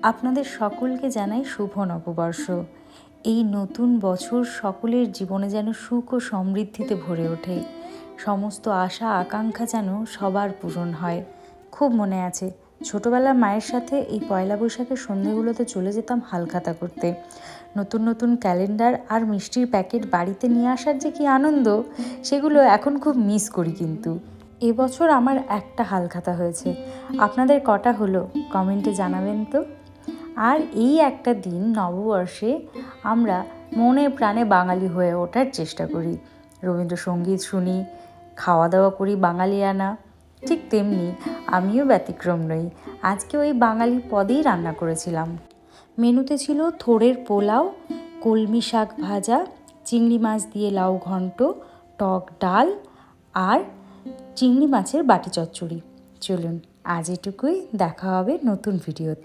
আপনাদের সকলকে জানাই শুভ নববর্ষ। এই নতুন বছর সকলের জীবনে যেন সুখ ও সমৃদ্ধিতে ভরে ওঠে। সমস্ত আশা আকাঙ্ক্ষা যেন সবার পূরণ হয়। খুব মনে আছে, ছোটোবেলা মায়ের সাথে এই পয়লা বৈশাখের সন্ধ্যেগুলোতে চলে যেতাম হালখাতা করতে। নতুন নতুন ক্যালেন্ডার আর মিষ্টির প্যাকেট বাড়িতে নিয়ে আসার যে কী আনন্দ, সেগুলো এখন খুব মিস করি। কিন্তু এবছর আমার একটা হালখাতা হয়েছে। আপনাদের কটা হলো কমেন্টে জানাবেন তো। আর এই একটা দিন নববর্ষে আমরা মনে প্রাণে বাঙালি হয়ে ওঠার চেষ্টা করি। রবীন্দ্রসঙ্গীত শুনি, খাওয়া দাওয়া করি বাঙালিয়ানা। ঠিক তেমনি আমিও ব্যতিক্রম নই। আজকে ওই বাঙালি পদেই রান্না করেছিলাম। মেনুতে ছিল থোড়ের পোলাও, কলমি শাক ভাজা, চিংড়ি মাছ দিয়ে লাউ ঘন্ট, টক ডাল আর চিংড়ি মাছের বাটি চচ্চড়ি। চলুন আজ এটুকুই, দেখা হবে নতুন ভিডিওতে।